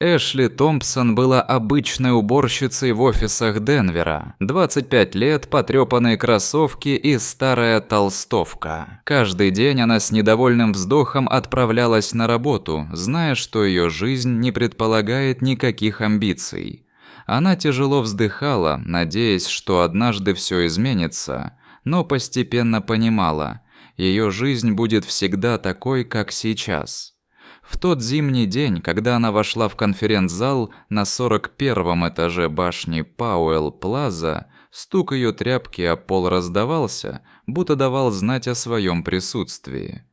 Эшли Томпсон была обычной уборщицей в офисах Денвера. 25 лет, потрёпанные кроссовки и старая толстовка. Каждый день она с недовольным вздохом отправлялась на работу, зная, что её жизнь не предполагает никаких амбиций. Она тяжело вздыхала, надеясь, что однажды всё изменится, но постепенно понимала, её жизнь будет всегда такой, как сейчас. В тот зимний день, когда она вошла в конференц-зал на 41-м этаже башни Пауэлл-Плаза, стук её тряпки о пол раздавался, будто давал знать о своём присутствии.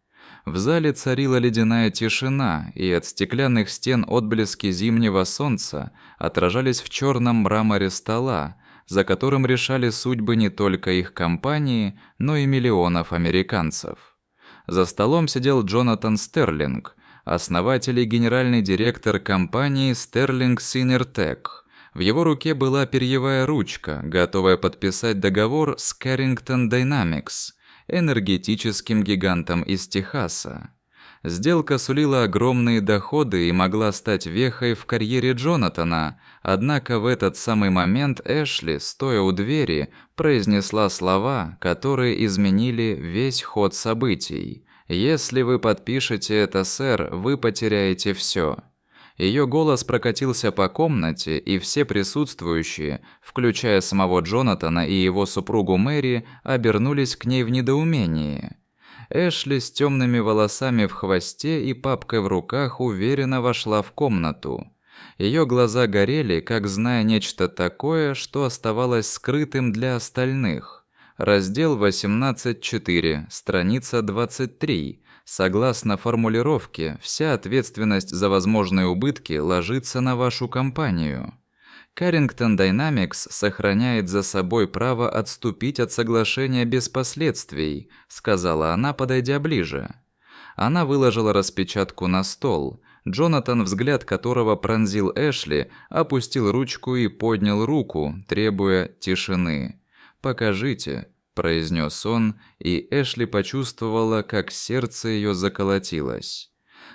В зале царила ледяная тишина, и от стеклянных стен отблески зимнего солнца отражались в чёрном мраморе стола, за которым решали судьбы не только их компании, но и миллионов американцев. За столом сидел Джонатан Стерлинг, основатель и генеральный директор компании Sterling Synertech. В его руке была перьевая ручка, готовая подписать договор с Carrington Dynamics, энергетическим гигантом из Техаса. Сделка сулила огромные доходы и могла стать вехой в карьере Джонатана, однако в этот самый момент Эшли, стоя у двери, произнесла слова, которые изменили весь ход событий. «Если вы подпишете это, сэр, вы потеряете всё». Её голос прокатился по комнате, и все присутствующие, включая самого Джонатана и его супругу Мэри, обернулись к ней в недоумении. Эшли с тёмными волосами в хвосте и папкой в руках уверенно вошла в комнату. Её глаза горели, как зная нечто такое, что оставалось скрытым для остальных. Раздел 18.4, страница 23. Согласно формулировке, вся ответственность за возможные убытки ложится на вашу компанию. Carrington Dynamics сохраняет за собой право отступить от соглашения без последствий, сказала она, подойдя ближе. Она выложила распечатку на стол. Джонатан, взгляд которого пронзил Эшли, опустил ручку и поднял руку, требуя тишины. «Покажите», – произнес он, и Эшли почувствовала, как сердце её заколотилось.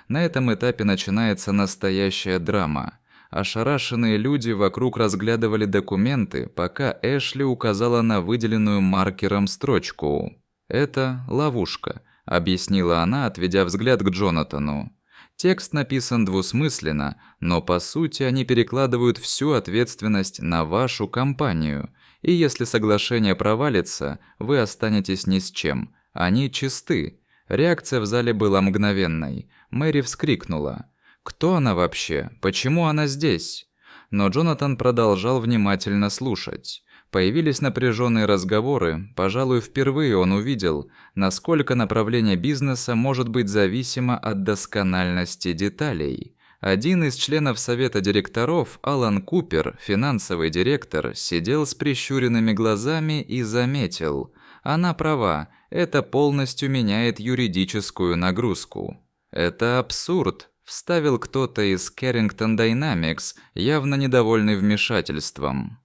На этом этапе начинается настоящая драма. Ошарашенные люди вокруг разглядывали документы, пока Эшли указала на выделенную маркером строчку. «Это ловушка», – объяснила она, отведя взгляд к Джонатану. Текст написан двусмысленно, но по сути они перекладывают всю ответственность на вашу компанию. И если соглашение провалится, вы останетесь ни с чем. Они чисты. Реакция в зале была мгновенной. Мэри вскрикнула. «Кто она вообще? Почему она здесь?» Но Джонатан продолжал внимательно слушать. Появились напряженные разговоры. Пожалуй, впервые он увидел, насколько направление бизнеса может быть зависимо от доскональности деталей. Один из членов совета директоров, Алан Купер, финансовый директор, сидел с прищуренными глазами и заметил: «Она права, это полностью меняет юридическую нагрузку». «Это абсурд», – вставил кто-то из Carrington Dynamics, явно недовольный вмешательством.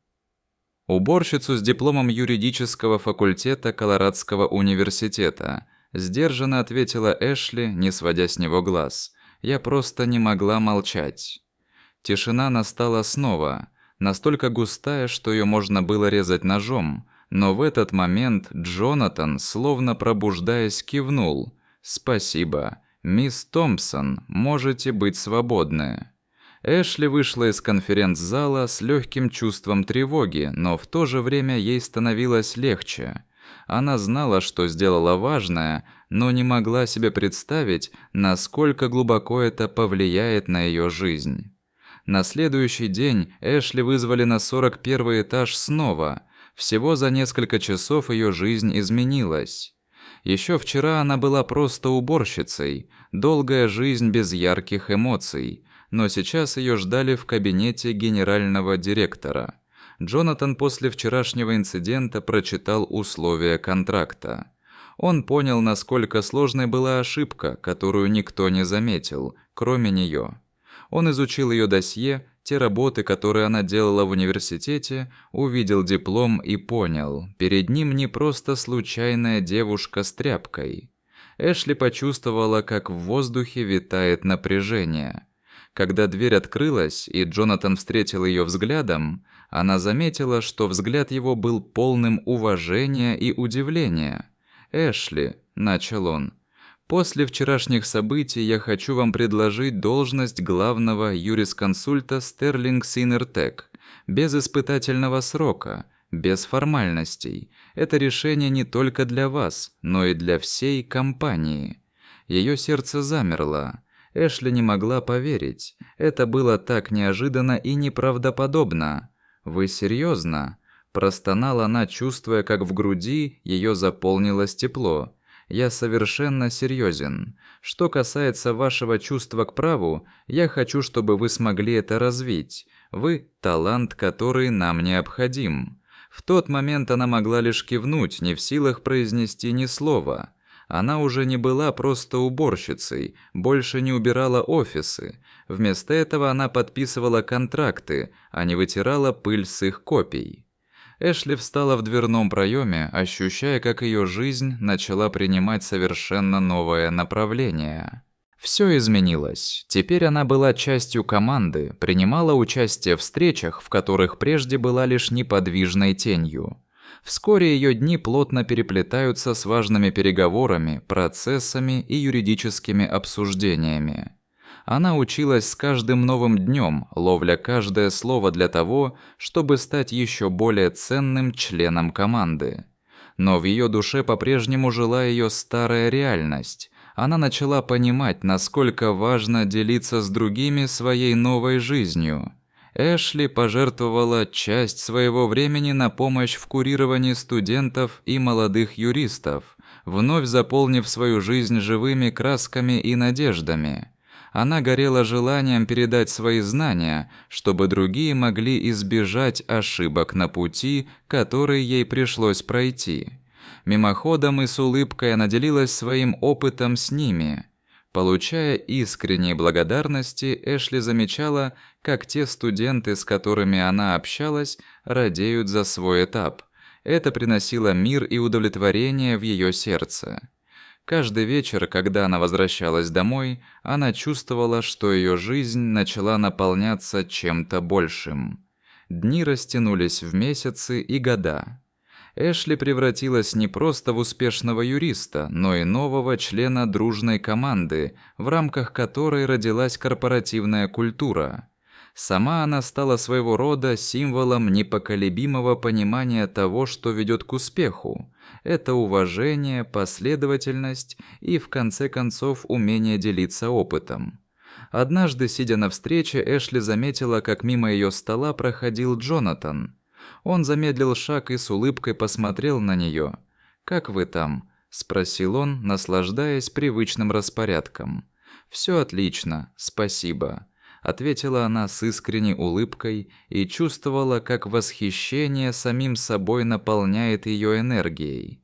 Уборщицу с дипломом юридического факультета Колорадского университета, сдержанно ответила Эшли, не сводя с него глаз. Я просто не могла молчать. Тишина настала снова, настолько густая, что её можно было резать ножом, но в этот момент Джонатан, словно пробуждаясь, кивнул. «Спасибо. Мисс Томпсон, можете быть свободны». Эшли вышла из конференц-зала с лёгким чувством тревоги, но в то же время ей становилось легче. Она знала, что сделала важное, но не могла себе представить, насколько глубоко это повлияет на её жизнь. На следующий день Эшли вызвали на 41-й этаж снова. Всего за несколько часов её жизнь изменилась. Ещё вчера она была просто уборщицей, долгая жизнь без ярких эмоций, но сейчас её ждали в кабинете генерального директора. Джонатан после вчерашнего инцидента прочитал условия контракта. Он понял, насколько сложной была ошибка, которую никто не заметил, кроме неё. Он изучил её досье, те работы, которые она делала в университете, увидел диплом и понял, перед ним не просто случайная девушка с тряпкой. Эшли почувствовала, как в воздухе витает напряжение. Когда дверь открылась и Джонатан встретил ее взглядом, она заметила, что взгляд его был полным уважения и удивления. «Эшли», — начал он, — «после вчерашних событий я хочу вам предложить должность главного юрисконсульта Sterling Synertech, без испытательного срока, без формальностей. Это решение не только для вас, но и для всей компании». Ее сердце замерло. Эшли не могла поверить. Это было так неожиданно и неправдоподобно. «Вы серьезно?» Простонала она, чувствуя, как в груди ее заполнилось тепло. «Я совершенно серьезен. Что касается вашего чувства к праву, я хочу, чтобы вы смогли это развить. Вы – талант, который нам необходим». В тот момент она могла лишь кивнуть, не в силах произнести ни слова. Она уже не была просто уборщицей, больше не убирала офисы. Вместо этого она подписывала контракты, а не вытирала пыль с их копий. Эшли встала в дверном проеме, ощущая, как ее жизнь начала принимать совершенно новое направление. Все изменилось. Теперь она была частью команды, принимала участие в встречах, в которых прежде была лишь неподвижной тенью. Вскоре ее дни плотно переплетаются с важными переговорами, процессами и юридическими обсуждениями. Она училась с каждым новым днем, ловля каждое слово для того, чтобы стать еще более ценным членом команды. Но в ее душе по-прежнему жила ее старая реальность. Она начала понимать, насколько важно делиться с другими своей новой жизнью. Эшли пожертвовала часть своего времени на помощь в курировании студентов и молодых юристов, вновь заполнив свою жизнь живыми красками и надеждами. Она горела желанием передать свои знания, чтобы другие могли избежать ошибок на пути, который ей пришлось пройти. Мимоходом и с улыбкой она делилась своим опытом с ними. Получая искренние благодарности, Эшли замечала, как те студенты, с которыми она общалась, радеют за свой этап. Это приносило мир и удовлетворение в ее сердце. Каждый вечер, когда она возвращалась домой, она чувствовала, что ее жизнь начала наполняться чем-то большим. Дни растянулись в месяцы и года. Эшли превратилась не просто в успешного юриста, но и нового члена дружной команды, в рамках которой родилась корпоративная культура. Сама она стала своего рода символом непоколебимого понимания того, что ведет к успеху. Это уважение, последовательность и, в конце концов, умение делиться опытом. Однажды, сидя на встрече, Эшли заметила, как мимо ее стола проходил Джонатан. Он замедлил шаг и с улыбкой посмотрел на нее. «Как вы там?» – спросил он, наслаждаясь привычным распорядком. «Все отлично, спасибо», – ответила она с искренней улыбкой и чувствовала, как восхищение самим собой наполняет ее энергией.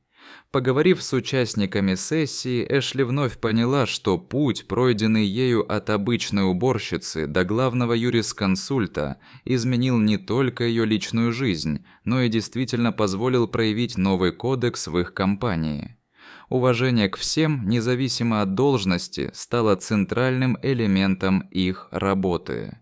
Поговорив с участниками сессии, Эшли вновь поняла, что путь, пройденный ею от обычной уборщицы до главного юрисконсульта, изменил не только ее личную жизнь, но и действительно позволил проявить новый кодекс в их компании. Уважение к всем, независимо от должности, стало центральным элементом их работы.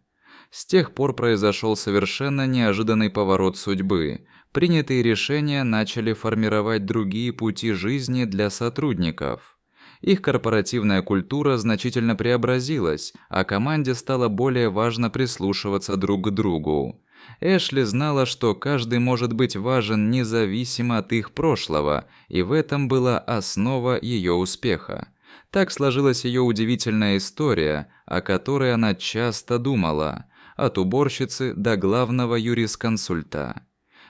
С тех пор произошел совершенно неожиданный поворот судьбы. Принятые решения начали формировать другие пути жизни для сотрудников. Их корпоративная культура значительно преобразилась, а команде стало более важно прислушиваться друг к другу. Эшли знала, что каждый может быть важен независимо от их прошлого, и в этом была основа ее успеха. Так сложилась ее удивительная история, о которой она часто думала, от уборщицы до главного юрисконсульта.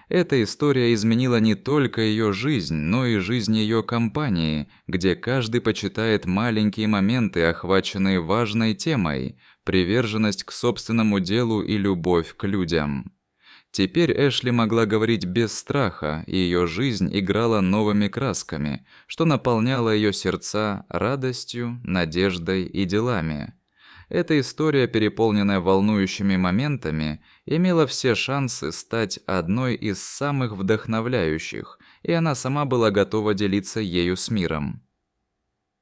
Эта история изменила не только ее жизнь, но и жизнь ее компании, где каждый почитает маленькие моменты, охваченные важной темой – приверженность к собственному делу и любовь к людям. Теперь Эшли могла говорить без страха, и ее жизнь играла новыми красками, что наполняло ее сердца радостью, надеждой и делами. Эта история, переполненная волнующими моментами, имела все шансы стать одной из самых вдохновляющих, и она сама была готова делиться ею с миром.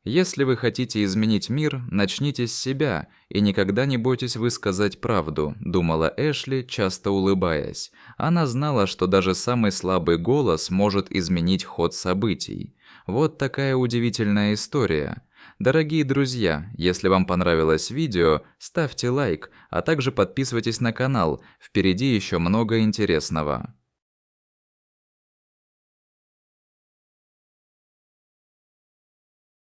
Если вы хотите изменить мир, начните с себя и никогда не бойтесь высказать правду, думала Эшли, часто улыбаясь. Она знала, что даже самый слабый голос может изменить ход событий. Вот такая удивительная история. Дорогие друзья, если вам понравилось видео, ставьте лайк, а также подписывайтесь на канал, впереди еще много интересного.